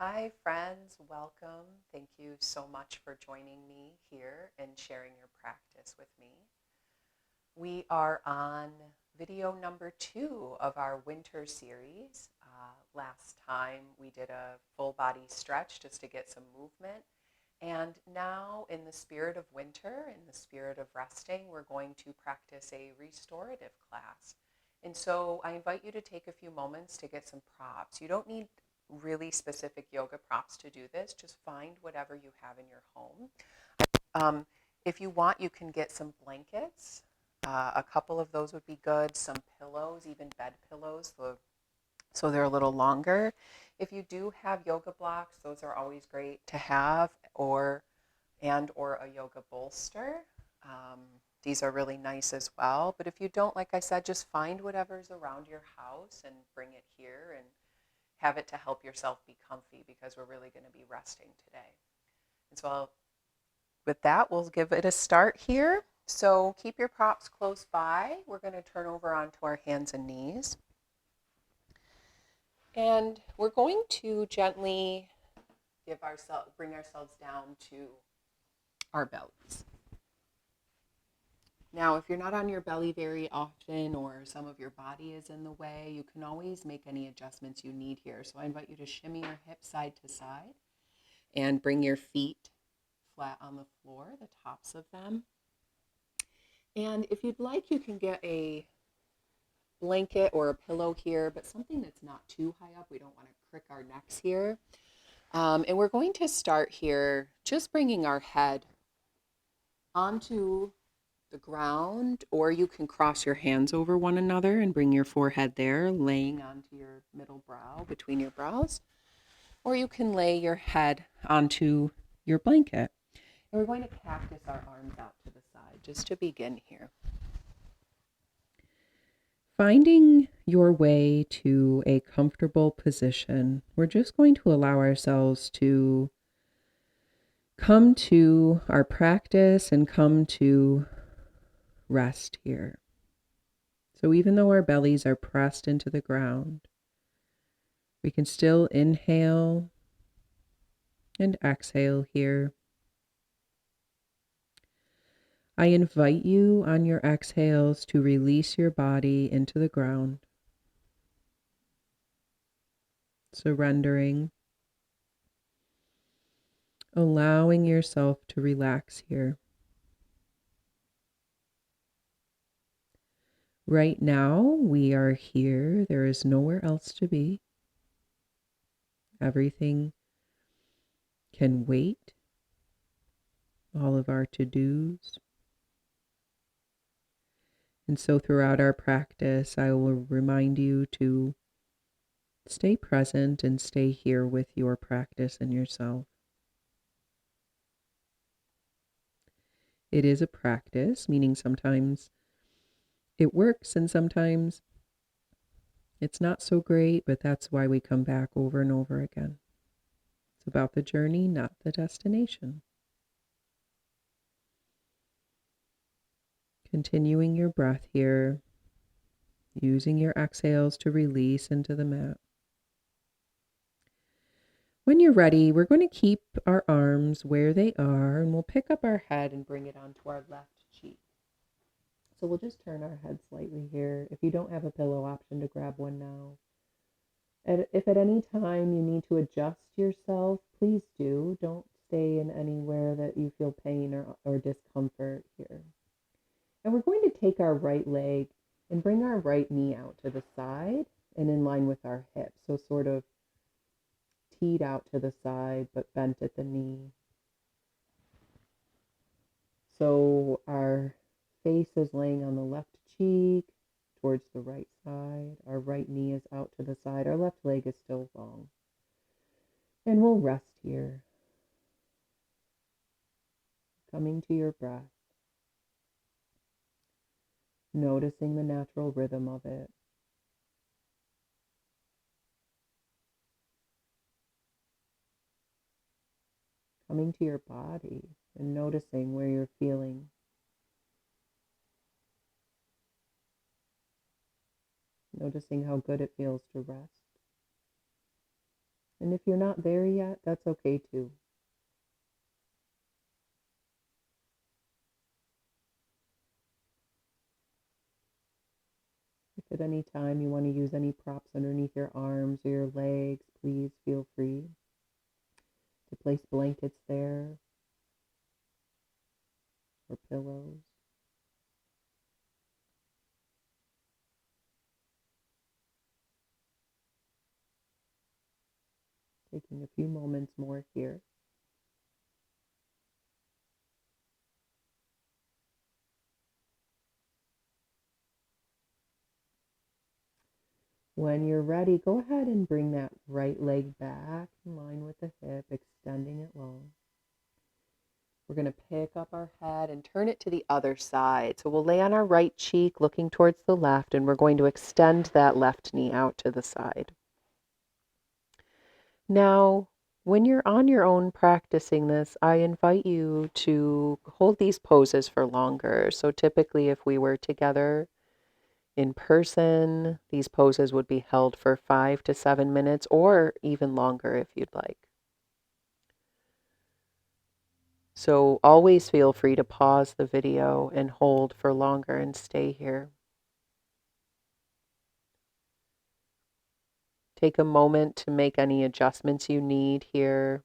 Hi, friends. Welcome. Thank you so much for joining me here and sharing your practice with me. We are on video number 2 of our winter series. Last time we did a full body stretch just to get some movement. And now, in the spirit of winter, in the spirit of resting, we're going to practice a restorative class. And so I invite you to take a few moments to get some props. You don't need really specific yoga props to do this. Just find whatever you have in your home. Um, if you want, you can get some blankets. A couple of those would be good. Some pillows, even bed pillows, so they're a little longer. If you do have yoga blocks, those are always great to have, or a yoga bolster. Um, these are really nice as well. But if you don't, like I said, just find whatever's around your house and bring it here and have it to help yourself be comfy because we're really going to be resting today. And so with that, we'll give it a start here. So keep your props close by. We're going to turn over onto our hands and knees. And we're going to gently bring ourselves down to our bellies. Now, if you're not on your belly very often or some of your body is in the way, you can always make any adjustments you need here. So I invite you to shimmy your hips side to side and bring your feet flat on the floor, the tops of them. And if you'd like, you can get a blanket or a pillow here, but something that's not too high up. We don't want to crick our necks here. And we're going to start here just bringing our head onto the ground, or you can cross your hands over one another and bring your forehead there, laying onto your middle brow, between your brows. Or you can lay your head onto your blanket. And we're going to cactus our arms out to the side just to begin here. Finding your way to a comfortable position, we're just going to allow ourselves to come to our practice and come to rest here. So even though our bellies are pressed into the ground, we can still inhale and exhale here. I invite you on your exhales to release your body into the ground, surrendering, allowing yourself to relax here. Right now, we are here. There is nowhere else to be. Everything can wait. All of our to-dos. And so throughout our practice, I will remind you to stay present and stay here with your practice and yourself. It is a practice, meaning sometimes it works and sometimes it's not so great, but that's why we come back over and over again. It's about the journey, not the destination. Continuing your breath here, using your exhales to release into the mat. When you're ready, we're going to keep our arms where they are, and we'll pick up our head and bring it onto our left cheek. So we'll just turn our head slightly here. If you don't have a pillow option, to grab one now. And if at any time you need to adjust yourself, please do. Don't stay in anywhere that you feel pain or discomfort here. And we're going to take our right leg and bring our right knee out to the side and in line with our hip. So sort of teed out to the side, but bent at the knee. So our face is laying on the left cheek towards the right side. Our right knee is out to the side. Our left leg is still long. And we'll rest here. Coming to your breath. Noticing the natural rhythm of it. Coming to your body and noticing where you're feeling. Noticing how good it feels to rest. And if you're not there yet, that's okay too. If at any time you want to use any props underneath your arms or your legs, please feel free to place blankets there or pillows. Taking a few moments more here. When you're ready, go ahead and bring that right leg back in line with the hip, extending it long. We're going to pick up our head and turn it to the other side. So we'll lay on our right cheek, looking towards the left, and we're going to extend that left knee out to the side. Now, when you're on your own practicing this, I invite you to hold these poses for longer. So typically, if we were together in person, these poses would be held for 5 to 7 minutes or even longer if you'd like. So always feel free to pause the video and hold for longer and stay here. Take a moment to make any adjustments you need here.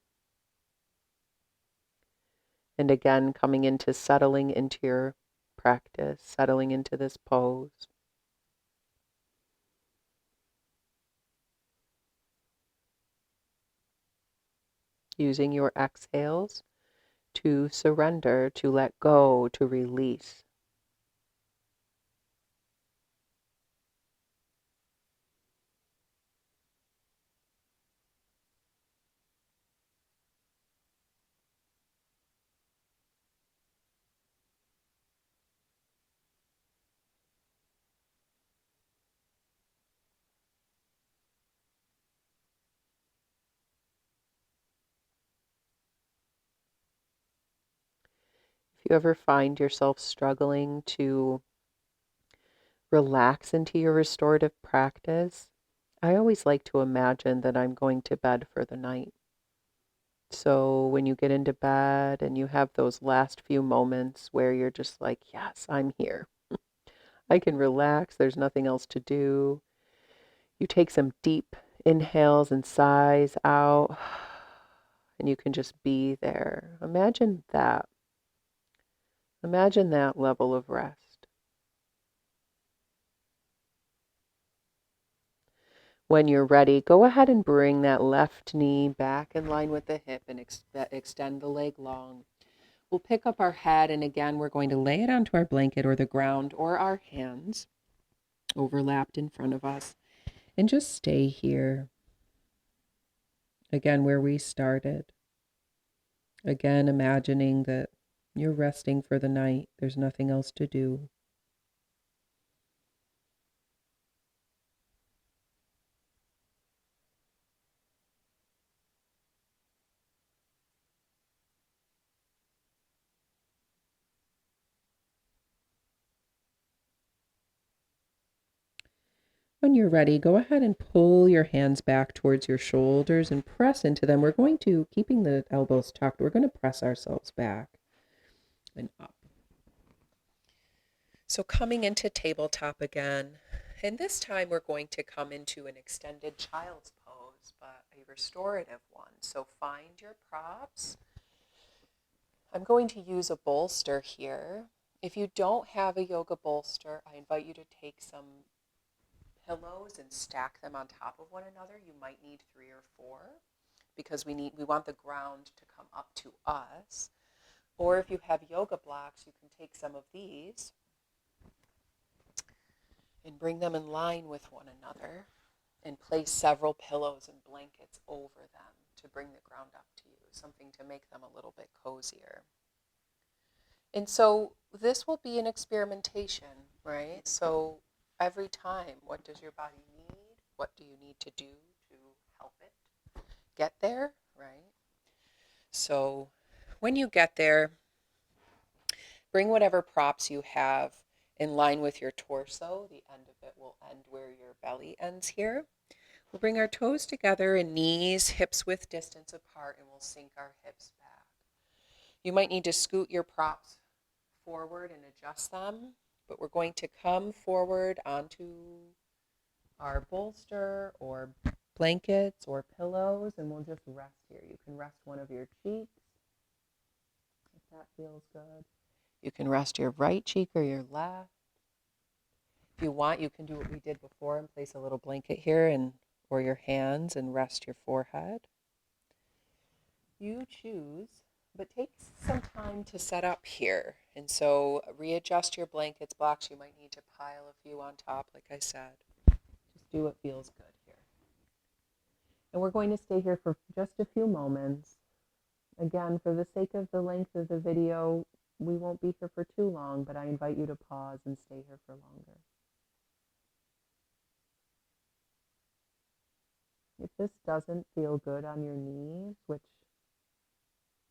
And again, coming into settling into your practice, settling into this pose. Using your exhales to surrender, to let go, to release. If you ever find yourself struggling to relax into your restorative practice, I always like to imagine that I'm going to bed for the night. So when you get into bed and you have those last few moments where you're just like, yes, I'm here. I can relax. There's nothing else to do. You take some deep inhales and sighs out, and you can just be there. Imagine that. Imagine that level of rest. When you're ready, go ahead and bring that left knee back in line with the hip and extend the leg long. We'll pick up our head, and again, we're going to lay it onto our blanket or the ground or our hands overlapped in front of us, and just stay here. Again, where we started. Again, imagining that you're resting for the night. There's nothing else to do. When you're ready, go ahead and pull your hands back towards your shoulders and press into them. We're going to, keeping the elbows tucked, we're going to press ourselves back and up. So coming into tabletop again, and this time we're going to come into an extended child's pose, but a restorative one. So find your props. I'm going to use a bolster here. If you don't have a yoga bolster, I invite you to take some pillows and stack them on top of one another. You might need 3 or 4 because we want the ground to come up to us. Or if you have yoga blocks, you can take some of these and bring them in line with one another and place several pillows and blankets over them to bring the ground up to you, something to make them a little bit cozier. And so this will be an experimentation, right? So every time, what does your body need? What do you need to do to help it get there, right? So when you get there, bring whatever props you have in line with your torso. The end of it will end where your belly ends here. We'll bring our toes together and knees, hips width distance apart, and we'll sink our hips back. You might need to scoot your props forward and adjust them, but we're going to come forward onto our bolster or blankets or pillows, and we'll just rest here. You can rest one of your cheeks if that feels good. You can rest your right cheek or your left. If you want, you can do what we did before and place a little blanket here and or your hands and rest your forehead. You choose, but take some time to set up here. And so readjust your blankets, blocks. You might need to pile a few on top, like I said. Just do what feels good here. And we're going to stay here for just a few moments. Again, for the sake of the length of the video, we won't be here for too long, but I invite you to pause and stay here for longer. If this doesn't feel good on your knees, which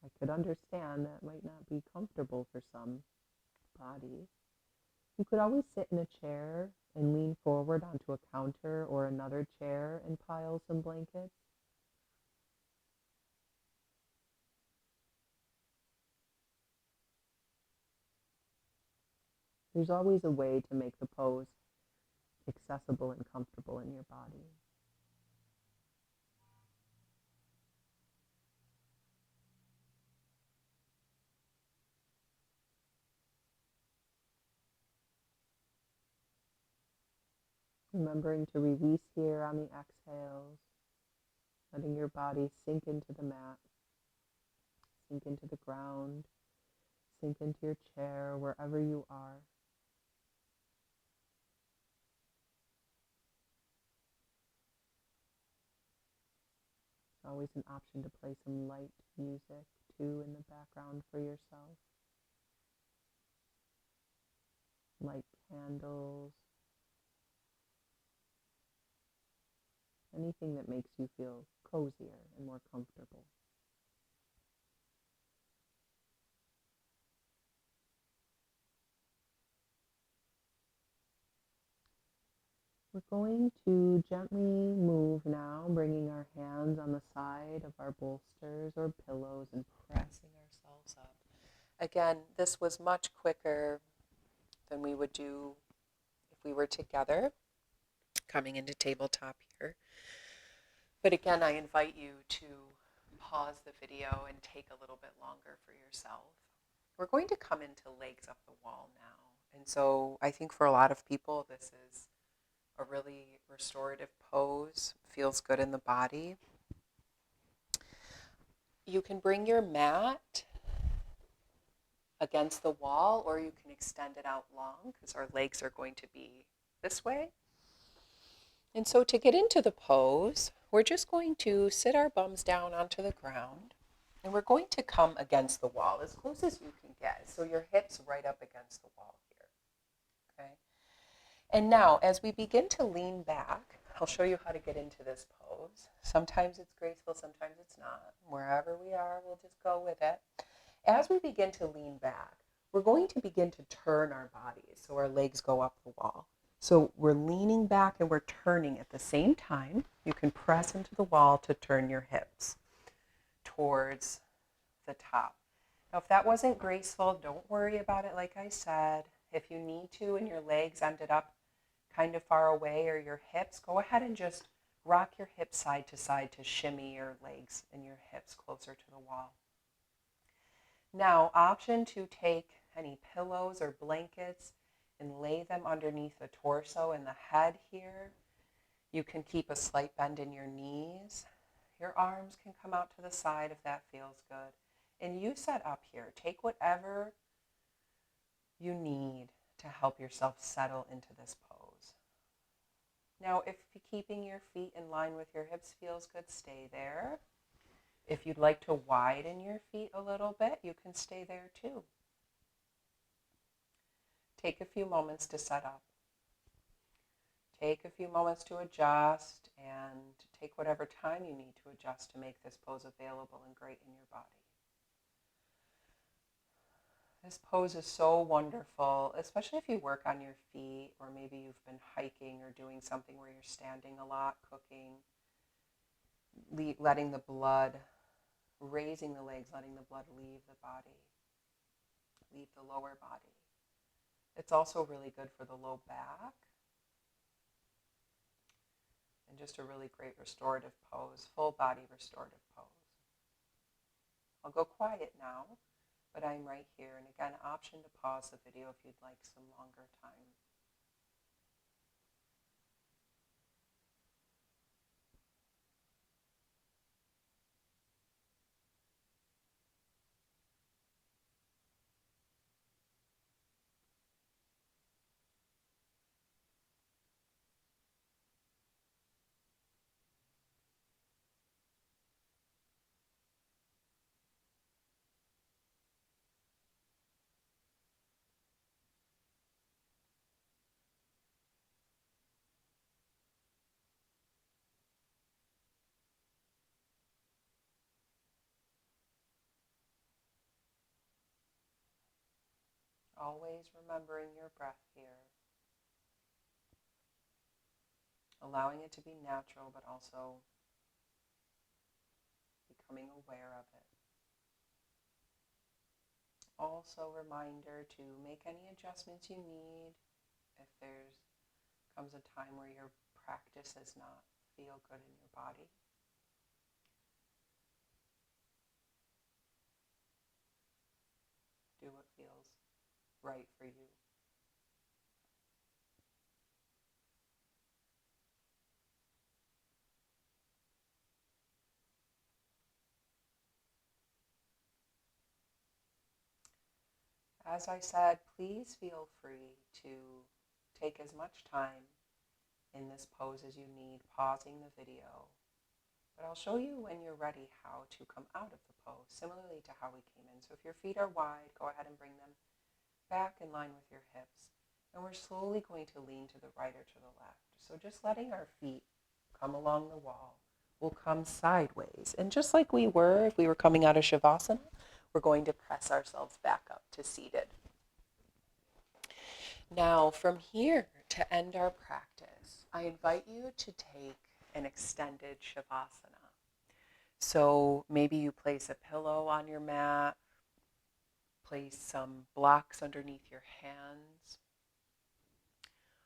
I could understand that might not be comfortable for some bodies, you could always sit in a chair and lean forward onto a counter or another chair and pile some blankets. There's always a way to make the pose accessible and comfortable in your body. Remembering to release here on the exhales, letting your body sink into the mat, sink into the ground, sink into your chair, wherever you are. It's always an option to play some light music too in the background for yourself. Light candles, anything that makes you feel cozier and more comfortable. We're going to gently move now, bringing our hands on the side of our bolsters or pillows and pressing ourselves up. Again, this was much quicker than we would do if we were together, coming into tabletop here. But again, I invite you to pause the video and take a little bit longer for yourself. We're going to come into legs up the wall now. And so I think for a lot of people, this is a really restorative pose, feels good in the body. You can bring your mat against the wall, or you can extend it out long because our legs are going to be this way. And so to get into the pose, we're just going to sit our bums down onto the ground, and we're going to come against the wall as close as you can get. So your hips right up against the wall here, okay? And now, as we begin to lean back, I'll show you how to get into this pose. Sometimes it's graceful, sometimes it's not. Wherever we are, we'll just go with it. As we begin to lean back, we're going to begin to turn our bodies so our legs go up the wall. So we're leaning back and we're turning at the same time. You can press into the wall to turn your hips towards the top. Now, if that wasn't graceful, don't worry about it. Like I said, if you need to and your legs ended up kind of far away or your hips, go ahead and just rock your hips side to shimmy your legs and your hips closer to the wall. Now, option to take any pillows or blankets and lay them underneath the torso and the head here. You can keep a slight bend in your knees. Your arms can come out to the side if that feels good. And you set up here. Take whatever you need to help yourself settle into this pose. Now, if keeping your feet in line with your hips feels good, stay there. If you'd like to widen your feet a little bit, you can stay there too. Take a few moments to set up. Take a few moments to adjust and take whatever time you need to adjust to make this pose available and great in your body. This pose is so wonderful, especially if you work on your feet or maybe you've been hiking or doing something where you're standing a lot, cooking. letting the blood, raising the legs, letting the blood leave the body, leave the lower body. It's also really good for the low back and just a really great restorative pose, full body restorative pose. I'll go quiet now, but I'm right here. And again, option to pause the video if you'd like some longer time. Always remembering your breath here, allowing it to be natural, but also becoming aware of it. Also, reminder to make any adjustments you need if there's comes a time where your practice does not feel good in your body. Do what feels right for you. As I said, please feel free to take as much time in this pose as you need, pausing the video. But I'll show you when you're ready how to come out of the pose, similarly to how we came in. So if your feet are wide, go ahead and bring them back in line with your hips. And we're slowly going to lean to the right or to the left. So just letting our feet come along the wall. We'll come sideways. And just like we were if we were coming out of Shavasana, we're going to press ourselves back up to seated. Now, from here to end our practice, I invite you to take an extended Shavasana. So maybe you place a pillow on your mat, place some blocks underneath your hands,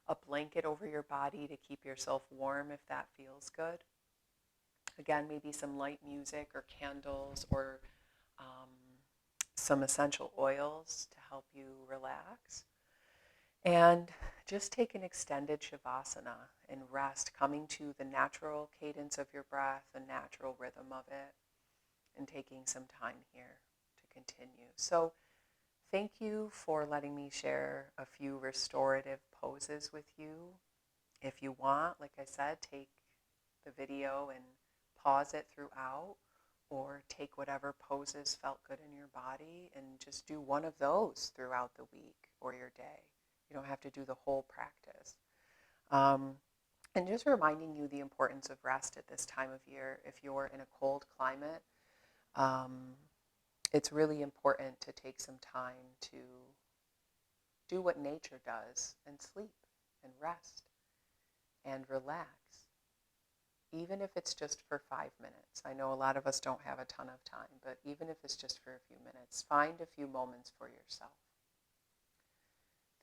a blanket over your body to keep yourself warm if that feels good. Again, maybe some light music or candles or some essential oils to help you relax. And just take an extended Shavasana and rest, coming to the natural cadence of your breath, the natural rhythm of it, and taking some time here to continue. So thank you for letting me share a few restorative poses with you. If you want, like I said, take the video and pause it throughout, or take whatever poses felt good in your body and just do one of those throughout the week or your day. You don't have to do the whole practice. And just reminding you the importance of rest at this time of year. If you're in a cold climate, it's really important to take some time to do what nature does and sleep and rest and relax, even if it's just for 5 minutes. I know a lot of us don't have a ton of time, but even if it's just for a few minutes, find a few moments for yourself.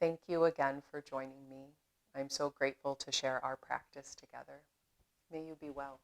Thank you again for joining me. I'm so grateful to share our practice together. May you be well.